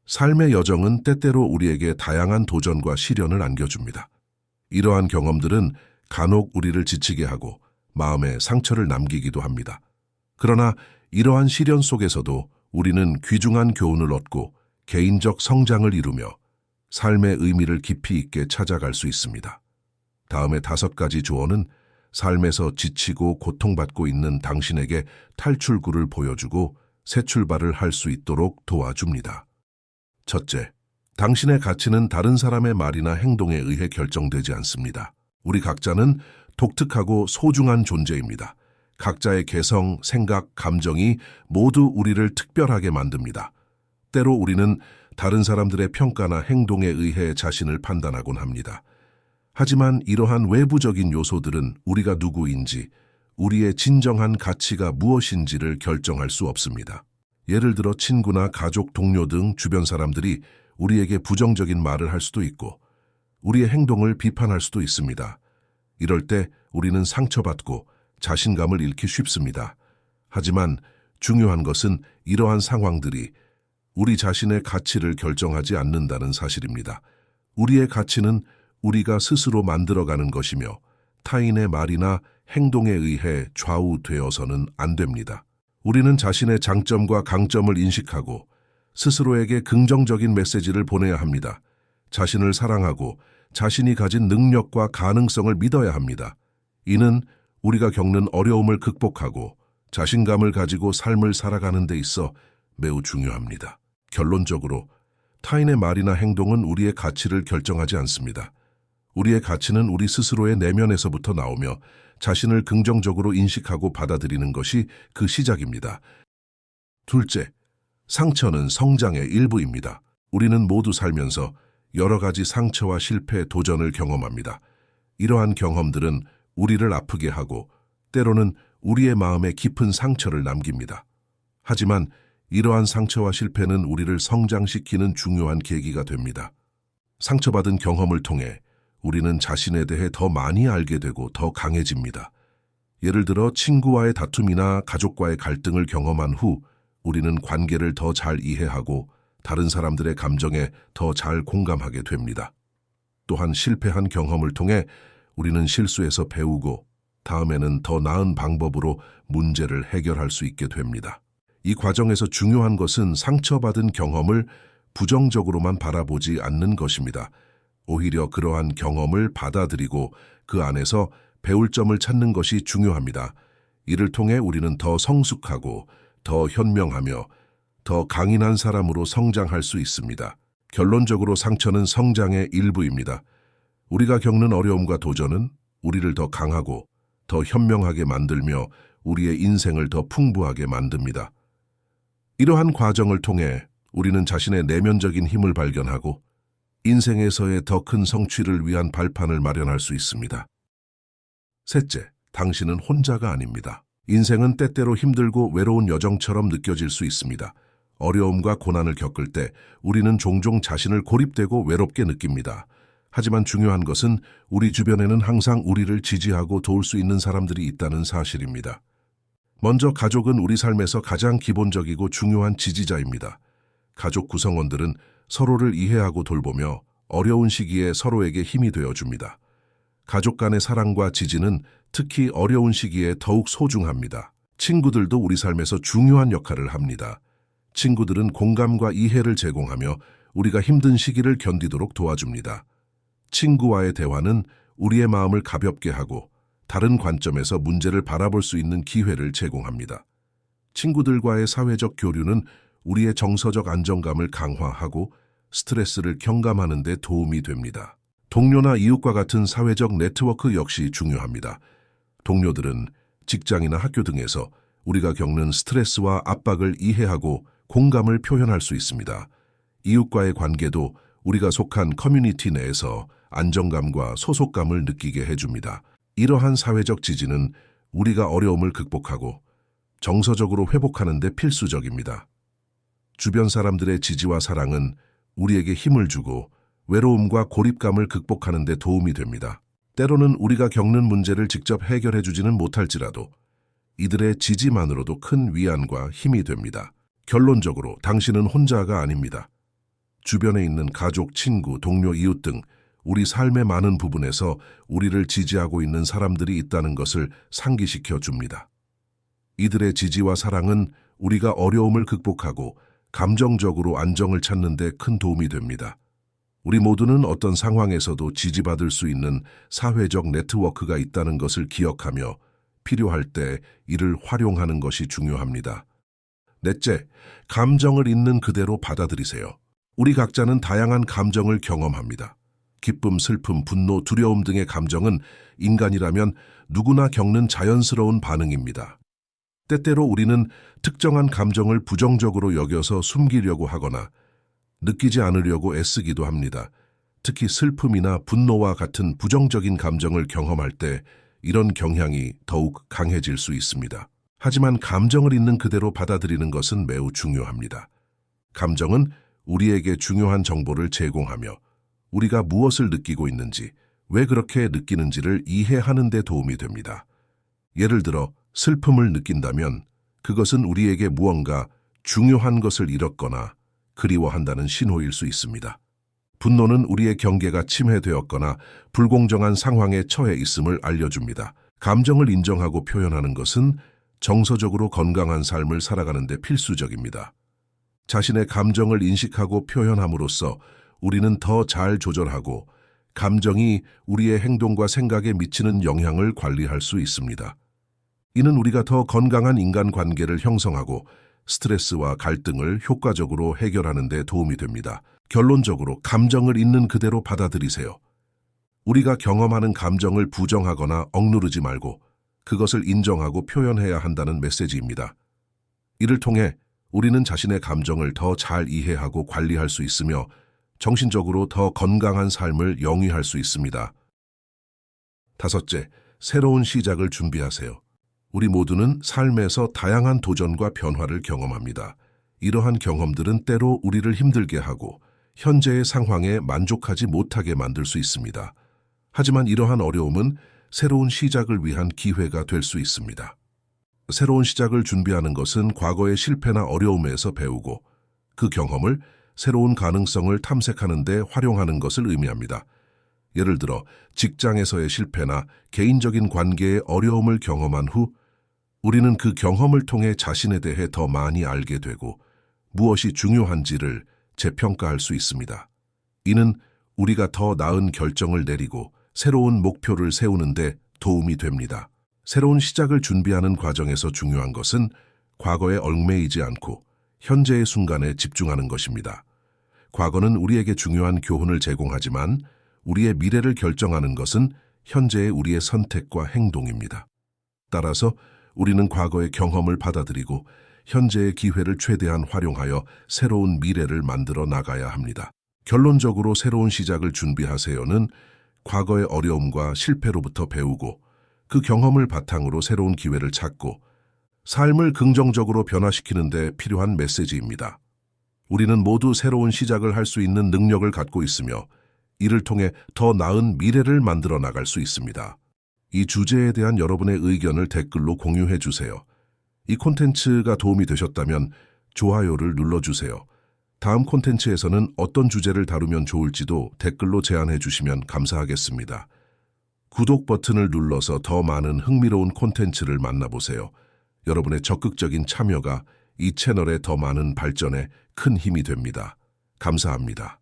삶의 여정은 때때로 우리에게 다양한 도전과 시련을 안겨줍니다. 이러한 경험들은 간혹 우리를 지치게 하고 마음에 상처를 남기기도 합니다. 그러나 이러한 시련 속에서도 우리는 귀중한 교훈을 얻고 개인적 성장을 이루며 삶의 의미를 깊이 있게 찾아갈 수 있습니다. 다음의 5가지 조언은 삶에서 지치고 고통받고 있는 당신에게 탈출구를 보여주고 새 출발을 할 수 있도록 도와줍니다. 첫째, 당신의 가치는 다른 사람의 말이나 행동에 의해 결정되지 않습니다. 우리 각자는 독특하고 소중한 존재입니다. 각자의 개성, 생각, 감정이 모두 우리를 특별하게 만듭니다. 때로 우리는 다른 사람들의 평가나 행동에 의해 자신을 판단하곤 합니다. 하지만 이러한 외부적인 요소들은 우리가 누구인지, 우리의 진정한 가치가 무엇인지를 결정할 수 없습니다. 예를 들어 친구나 가족, 동료 등 주변 사람들이 우리에게 부정적인 말을 할 수도 있고 우리의 행동을 비판할 수도 있습니다. 이럴 때 우리는 상처받고 자신감을 잃기 쉽습니다. 하지만 중요한 것은 이러한 상황들이 우리 자신의 가치를 결정하지 않는다는 사실입니다. 우리의 가치는 우리가 스스로 만들어가는 것이며 타인의 말이나 행동에 의해 좌우되어서는 안 됩니다. 우리는 자신의 장점과 강점을 인식하고 스스로에게 긍정적인 메시지를 보내야 합니다. 자신을 사랑하고 자신이 가진 능력과 가능성을 믿어야 합니다. 이는 우리가 겪는 어려움을 극복하고 자신감을 가지고 삶을 살아가는 데 있어 매우 중요합니다. 결론적으로 타인의 말이나 행동은 우리의 가치를 결정하지 않습니다. 우리의 가치는 우리 스스로의 내면에서부터 나오며 자신을 긍정적으로 인식하고 받아들이는 것이 그 시작입니다. 둘째, 상처는 성장의 일부입니다. 우리는 모두 살면서 여러 가지 상처와 실패, 도전을 경험합니다. 이러한 경험들은 우리를 아프게 하고 때로는 우리의 마음에 깊은 상처를 남깁니다. 하지만 이러한 상처와 실패는 우리를 성장시키는 중요한 계기가 됩니다. 상처받은 경험을 통해 우리는 자신에 대해 더 많이 알게 되고 더 강해집니다. 예를 들어 친구와의 다툼이나 가족과의 갈등을 경험한 후 우리는 관계를 더 잘 이해하고 다른 사람들의 감정에 더 잘 공감하게 됩니다. 또한 실패한 경험을 통해 우리는 실수에서 배우고 다음에는 더 나은 방법으로 문제를 해결할 수 있게 됩니다. 이 과정에서 중요한 것은 상처받은 경험을 부정적으로만 바라보지 않는 것입니다. 오히려 그러한 경험을 받아들이고 그 안에서 배울 점을 찾는 것이 중요합니다. 이를 통해 우리는 더 성숙하고 더 현명하며 더 강인한 사람으로 성장할 수 있습니다. 결론적으로 상처는 성장의 일부입니다. 우리가 겪는 어려움과 도전은 우리를 더 강하고 더 현명하게 만들며 우리의 인생을 더 풍부하게 만듭니다. 이러한 과정을 통해 우리는 자신의 내면적인 힘을 발견하고 인생에서의 더 큰 성취를 위한 발판을 마련할 수 있습니다. 셋째, 당신은 혼자가 아닙니다. 인생은 때때로 힘들고 외로운 여정처럼 느껴질 수 있습니다. 어려움과 고난을 겪을 때 우리는 종종 자신을 고립되고 외롭게 느낍니다. 하지만 중요한 것은 우리 주변에는 항상 우리를 지지하고 도울 수 있는 사람들이 있다는 사실입니다. 먼저 가족은 우리 삶에서 가장 기본적이고 중요한 지지자입니다. 가족 구성원들은 서로를 이해하고 돌보며 어려운 시기에 서로에게 힘이 되어줍니다. 가족 간의 사랑과 지지는 특히 어려운 시기에 더욱 소중합니다. 친구들도 우리 삶에서 중요한 역할을 합니다. 친구들은 공감과 이해를 제공하며 우리가 힘든 시기를 견디도록 도와줍니다. 친구와의 대화는 우리의 마음을 가볍게 하고 다른 관점에서 문제를 바라볼 수 있는 기회를 제공합니다. 친구들과의 사회적 교류는 우리의 정서적 안정감을 강화하고 스트레스를 경감하는 데 도움이 됩니다. 동료나 이웃과 같은 사회적 네트워크 역시 중요합니다. 동료들은 직장이나 학교 등에서 우리가 겪는 스트레스와 압박을 이해하고 공감을 표현할 수 있습니다. 이웃과의 관계도 우리가 속한 커뮤니티 내에서 안정감과 소속감을 느끼게 해줍니다. 이러한 사회적 지지는 우리가 어려움을 극복하고 정서적으로 회복하는 데 필수적입니다. 주변 사람들의 지지와 사랑은 우리에게 힘을 주고 외로움과 고립감을 극복하는 데 도움이 됩니다. 때로는 우리가 겪는 문제를 직접 해결해 주지는 못할지라도 이들의 지지만으로도 큰 위안과 힘이 됩니다. 결론적으로 당신은 혼자가 아닙니다. 주변에 있는 가족, 친구, 동료, 이웃 등 우리 삶의 많은 부분에서 우리를 지지하고 있는 사람들이 있다는 것을 상기시켜 줍니다. 이들의 지지와 사랑은 우리가 어려움을 극복하고 감정적으로 안정을 찾는 데 큰 도움이 됩니다. 우리 모두는 어떤 상황에서도 지지받을 수 있는 사회적 네트워크가 있다는 것을 기억하며 필요할 때 이를 활용하는 것이 중요합니다. 넷째, 감정을 있는 그대로 받아들이세요. 우리 각자는 다양한 감정을 경험합니다. 기쁨, 슬픔, 분노, 두려움 등의 감정은 인간이라면 누구나 겪는 자연스러운 반응입니다. 때때로 우리는 특정한 감정을 부정적으로 여겨서 숨기려고 하거나 느끼지 않으려고 애쓰기도 합니다. 특히 슬픔이나 분노와 같은 부정적인 감정을 경험할 때 이런 경향이 더욱 강해질 수 있습니다. 하지만 감정을 있는 그대로 받아들이는 것은 매우 중요합니다. 감정은 우리에게 중요한 정보를 제공하며 우리가 무엇을 느끼고 있는지, 왜 그렇게 느끼는지를 이해하는 데 도움이 됩니다. 예를 들어 슬픔을 느낀다면 그것은 우리에게 무언가 중요한 것을 잃었거나 그리워한다는 신호일 수 있습니다. 분노는 우리의 경계가 침해되었거나 불공정한 상황에 처해 있음을 알려줍니다. 감정을 인정하고 표현하는 것은 정서적으로 건강한 삶을 살아가는 데 필수적입니다. 자신의 감정을 인식하고 표현함으로써 우리는 더 잘 조절하고 감정이 우리의 행동과 생각에 미치는 영향을 관리할 수 있습니다. 이는 우리가 더 건강한 인간관계를 형성하고 스트레스와 갈등을 효과적으로 해결하는 데 도움이 됩니다. 결론적으로 감정을 있는 그대로 받아들이세요. 우리가 경험하는 감정을 부정하거나 억누르지 말고 그것을 인정하고 표현해야 한다는 메시지입니다. 이를 통해 우리는 자신의 감정을 더 잘 이해하고 관리할 수 있으며 정신적으로 더 건강한 삶을 영위할 수 있습니다. 다섯째, 새로운 시작을 준비하세요. 우리 모두는 삶에서 다양한 도전과 변화를 경험합니다. 이러한 경험들은 때로 우리를 힘들게 하고 현재의 상황에 만족하지 못하게 만들 수 있습니다. 하지만 이러한 어려움은 새로운 시작을 위한 기회가 될 수 있습니다. 새로운 시작을 준비하는 것은 과거의 실패나 어려움에서 배우고 그 경험을 새로운 가능성을 탐색하는 데 활용하는 것을 의미합니다. 예를 들어 직장에서의 실패나 개인적인 관계의 어려움을 경험한 후 우리는 그 경험을 통해 자신에 대해 더 많이 알게 되고 무엇이 중요한지를 재평가할 수 있습니다. 이는 우리가 더 나은 결정을 내리고 새로운 목표를 세우는 데 도움이 됩니다. 새로운 시작을 준비하는 과정에서 중요한 것은 과거에 얽매이지 않고 현재의 순간에 집중하는 것입니다. 과거는 우리에게 중요한 교훈을 제공하지만 우리의 미래를 결정하는 것은 현재의 우리의 선택과 행동입니다. 따라서 우리는 과거의 경험을 받아들이고 현재의 기회를 최대한 활용하여 새로운 미래를 만들어 나가야 합니다. 결론적으로 새로운 시작을 준비하세요는 과거의 어려움과 실패로부터 배우고 그 경험을 바탕으로 새로운 기회를 찾고 삶을 긍정적으로 변화시키는 데 필요한 메시지입니다. 우리는 모두 새로운 시작을 할 수 있는 능력을 갖고 있으며 이를 통해 더 나은 미래를 만들어 나갈 수 있습니다. 이 주제에 대한 여러분의 의견을 댓글로 공유해 주세요. 이 콘텐츠가 도움이 되셨다면 좋아요를 눌러주세요. 다음 콘텐츠에서는 어떤 주제를 다루면 좋을지도 댓글로 제안해 주시면 감사하겠습니다. 구독 버튼을 눌러서 더 많은 흥미로운 콘텐츠를 만나보세요. 여러분의 적극적인 참여가 이 채널의 더 많은 발전에 큰 힘이 됩니다. 감사합니다.